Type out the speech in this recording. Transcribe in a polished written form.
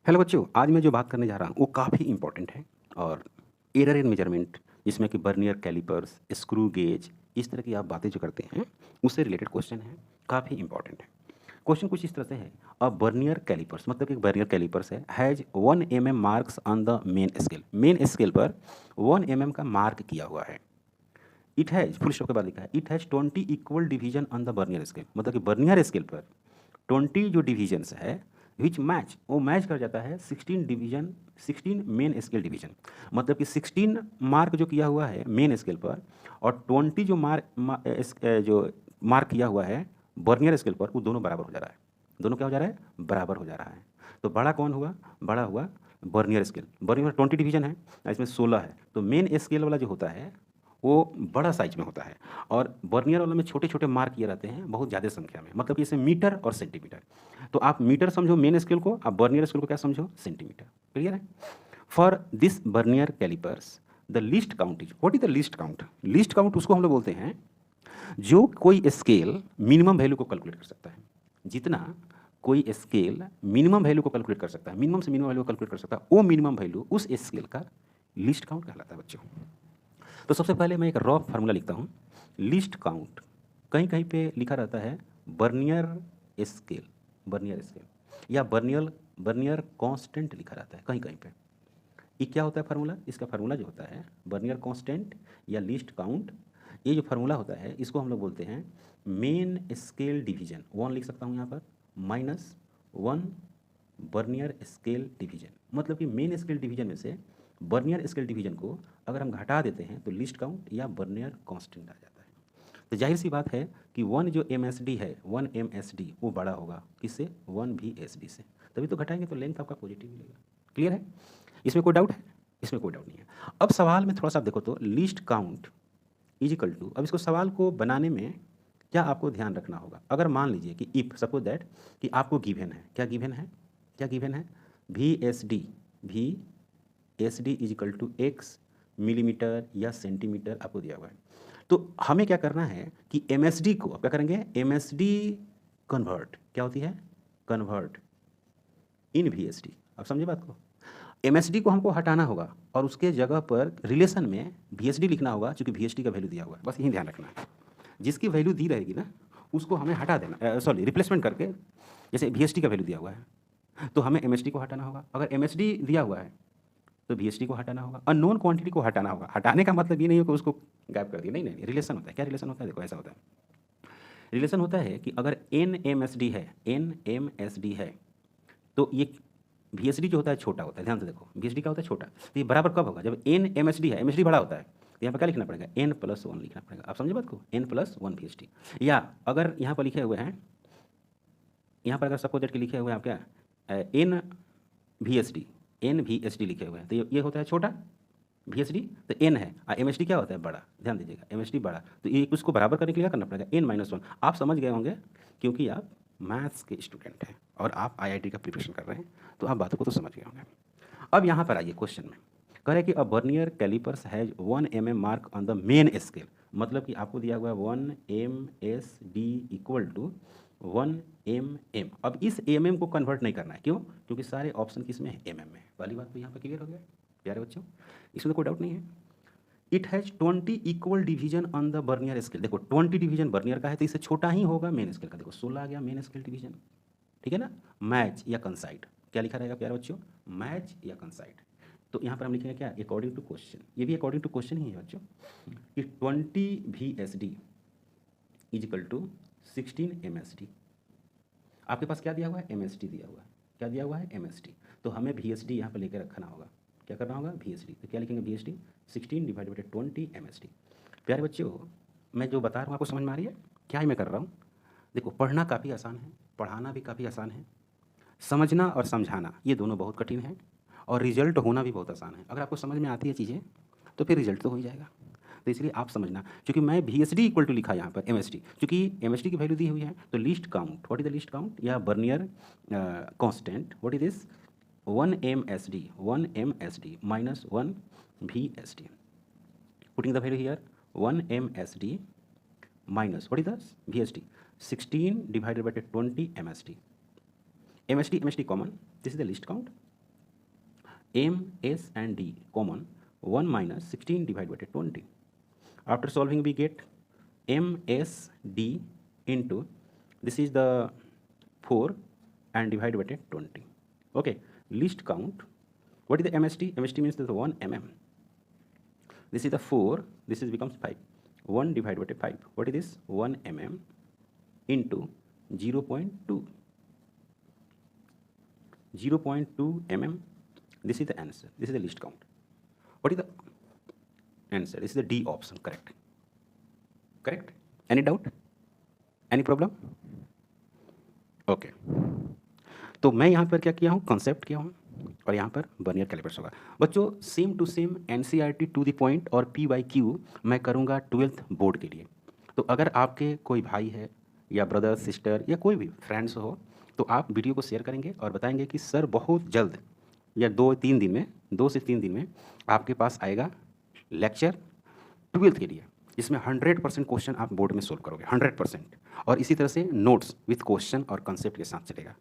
Hello बच्चों, आज मैं जो बात करने जा रहा हूँ वो काफ़ी इंपॉर्टेंट है। और एरर इन मेजरमेंट, जिसमें कि बर्नियर कैलिपर्स, स्क्रू गेज, इस तरह की आप बातें जो करते हैं उससे रिलेटेड क्वेश्चन है, काफ़ी इंपॉर्टेंट है। क्वेश्चन कुछ इस तरह से है। अ बर्नियर कैलिपर्स, मतलब एक बर्नियर कैलिपर्स है, has 1 mm marks on the main scale पर 1 mm का मार्क किया हुआ है। इट हैज़, फुल स्टॉप के बाद लिखा है, it has 20 equal division on the vernier scale, मतलब कि बर्नियर स्केल पर 20 जो डिवीजन्स है, विच मैच, वो मैच कर जाता है 16 मेन स्केल डिवीजन। मतलब कि 16 मार्क जो किया हुआ है मेन स्केल पर, और 20 जो जो मार्क किया हुआ है बर्नियर स्केल पर, वो दोनों बराबर हो जा रहा है। दोनों क्या हो जा रहा है? बराबर हो जा रहा है। तो बड़ा कौन हुआ? बड़ा हुआ बर्नियर स्केल। बर्नियर 20 डिवीजन है, इसमें 16 है, तो मेन स्केल वाला जो होता है वो बड़ा साइज में होता है, और बर्नियर वाला में छोटे छोटे मार्क किए रहते हैं बहुत ज़्यादा संख्या में, मतलब कि इसे मीटर और सेंटीमीटर। तो आप मीटर समझो मेन स्केल को, आप बर्नियर स्केल को क्या समझो? सेंटीमीटर। क्लियर है? For this vernier callipers the least count is, what is the least count? Least count उसको हम लोग बोलते हैं जो कोई स्केल मिनिमम वैल्यू को कैलकुलेट कर सकता है। जितना कोई स्केल मिनिमम वैल्यू को कैलकुलेट कर सकता है, मिनिमम से मिनिमम वैल्यू को कैलकुलेट कर सकता है, वो मिनिमम वैल्यू उस स्केल का लीस्ट काउंट कहलाता है बच्चों। तो सबसे पहले मैं एक रॉ फार्मूला लिखता हूँ। लीस्ट काउंट, कहीं कहीं पे लिखा रहता है बर्नियर स्केल, बर्नियर स्केल, या बर्नियर बर्नियर कांस्टेंट लिखा रहता है कहीं कहीं पे। ये क्या होता है फार्मूला? इसका फार्मूला जो होता है बर्नियर कांस्टेंट या लीस्ट काउंट, ये जो फार्मूला होता है इसको हम लोग बोलते हैं मेन स्केल डिवीजन। 1 लिख सकता हूँ यहाँ पर, -1 बर्नियर स्केल डिवीजन। मतलब कि मेन स्केल डिवीजन में से बर्नियर स्केल डिवीजन को अगर हम घटा देते हैं तो लीस्ट काउंट या बर्नियर कांस्टेंट आ जाता है। तो जाहिर सी बात है कि 1 जो MSD है, 1 MSD, वो बड़ा होगा किससे? 1 VSD से। तभी तो घटाएंगे तो लेंथ आपका पॉजिटिव मिलेगा। क्लियर है? इसमें कोई डाउट है? इसमें कोई डाउट नहीं है। अब सवाल में थोड़ा सा आप देखो तो least count is equal to, अब इसको सवाल को बनाने में क्या आपको ध्यान रखना होगा? अगर मान लीजिए कि इफ सपोज दैट कि आपको गिवन है, क्या गिवन है? क्या गिवन है? V S D is equal to X millimetre या सेंटीमीटर आपको दिया हुआ है। तो हमें क्या करना है कि MSD को क्या करेंगे? MSD कन्वर्ट, क्या होती है? Convert in VSD। आप समझे बात को? MSD को हमको हटाना होगा और उसके जगह पर रिलेशन में VSD लिखना होगा, क्योंकि VSD का वैल्यू दिया हुआ है। बस यही ध्यान रखना है। जिसकी वैल्यू दी रहेगी ना, उसको हमें हटा देना, सॉरी रिप्लेसमेंट करके। जैसे VSD का वैल्यू दिया हुआ है तो हमें MSD को हटाना होगा। अगर MSD दिया हुआ है तो VSD को हटाना होगा, अननोन क्वांटिटी को हटाना होगा। हटाने का मतलब ये नहीं है कि उसको गायब कर दिया, नहीं नहीं, रिलेशन होता है। क्या रिलेशन होता है? देखो ऐसा होता है, रिलेशन होता है कि अगर NMSD है, NMSD है, तो ये VSD जो होता है छोटा होता है। ध्यान से देखो, VSD क्या होता है? छोटा। तो ये बराबर कब होगा? जब NMSD है, MSD बड़ा होता है, तो यहाँ पर क्या लिखना पड़ेगा? N+1 लिखना पड़ेगा। आप समझे बात को? N+1 VSD। या अगर यहाँ पर लिखे हुए हैं, यहाँ पर अगर सपोज दैट के लिखे हुए हैं आप क्या, NVSD लिखे हुए हैं, तो ये होता है छोटा VSD, तो N है, और MSD क्या होता है? बड़ा। ध्यान दीजिएगा, MSD बड़ा। तो ये उसको बराबर करने के लिए क्या करना पड़ेगा? N-1। आप समझ गए होंगे क्योंकि आप मैथ्स के स्टूडेंट हैं और आप IIT का प्रिपरेशन कर रहे हैं, तो आप बातों को तो समझ गए होंगे। अब यहाँ पर आइए क्वेश्चन में। कह रहे हैं कि a vernier calipers has 1 mm mark on the main scale. मतलब कि आपको दिया हुआ है 1 MSD इक्वल टू 1 mm। अब इस MM को कन्वर्ट नहीं करना है, क्यों? क्योंकि सारे ऑप्शन किस में है? MM में। वाली बात तो यहाँ पर क्लियर हो गया प्यारे बच्चों, इसमें तो कोई डाउट नहीं है। It has 20 equal division on the vernier scale. देखो 20 डिवीजन बर्नियर का है तो इससे छोटा ही होगा मेन स्केल का। देखो 16 आ गया मेन स्केल डिवीजन, ठीक है ना? मैच या कंसाइड, क्या लिखा रहेगा प्यारे बच्चों? मैच या कंसाइड। तो यहाँ पर हम लिखेंगे क्या? According to question. ये भी अकॉर्डिंग टू क्वेश्चन ही है बच्चों, कि 20 VSD is equal to 16 MSD। आपके पास क्या दिया हुआ है? MSD दिया हुआ है। क्या दिया हुआ है? MSD। तो हमें VSD यहाँ पर लेकर रखना होगा। क्या करना होगा? VSD। तो क्या लिखेंगे? VSD 16 divided by 20 MSD। प्यारे बच्चों, मैं जो बता रहा हूँ आपको समझ में आ रही है? क्या ही मैं कर रहा हूँ? देखो पढ़ना काफ़ी आसान है, पढ़ाना भी काफ़ी आसान है, समझना और समझाना ये दोनों बहुत कठिन है, और रिजल्ट होना भी बहुत आसान है। अगर आपको समझ में आती है चीज़ें तो फिर रिजल्ट तो हो ही जाएगा। तो इसलिए आप समझना, क्योंकि मैं VSD इक्वल टू लिखा यहाँ पर MSD, क्योंकि MSD की वैल्यू दी हुई है। तो least count, what is the least count या vernier constant, what is this? 1 MSD minus 1 VSD। Putting the value here, 1 MSD minus what is the VSD? 16 divided by 20 MSD. MSD common. This is the least count. M, S and D common 1 minus 16 divided by 20. After solving we get M, S, D into this is the 4 and divided by 20. Okay, least count. What is the MST? MST means the 1 mm. This is the 4, this is becomes 5. 1 divided by 5. What is this? 1 mm into 0.2. 0.2 mm. This is the answer. This is the least count. What is the answer? This is the D option. Correct. Correct. Any doubt? Any problem? Okay तो मैं यहाँ पर क्या किया हूँ, concept किया हूँ और यहाँ पर वर्नियर कैलिपर्स होगा। बच्चों same to same NCERT to the point और PYQ मैं करूँगा 12th बोर्ड के लिए। तो अगर आपके कोई भाई है या ब्रदर सिस्टर या कोई भी फ्रेंड्स हो तो आप वीडियो को शेयर करेंगे और बताएंगे कि सर बहुत जल्द या 2-3 दिन में 2 से 3 दिन में आपके पास आएगा लेक्चर 12th के लिए, इसमें 100% क्वेश्चन आप बोर्ड में सोल्व करोगे 100%, और इसी तरह से नोट्स विथ क्वेश्चन और कंसेप्ट के साथ चलेगा।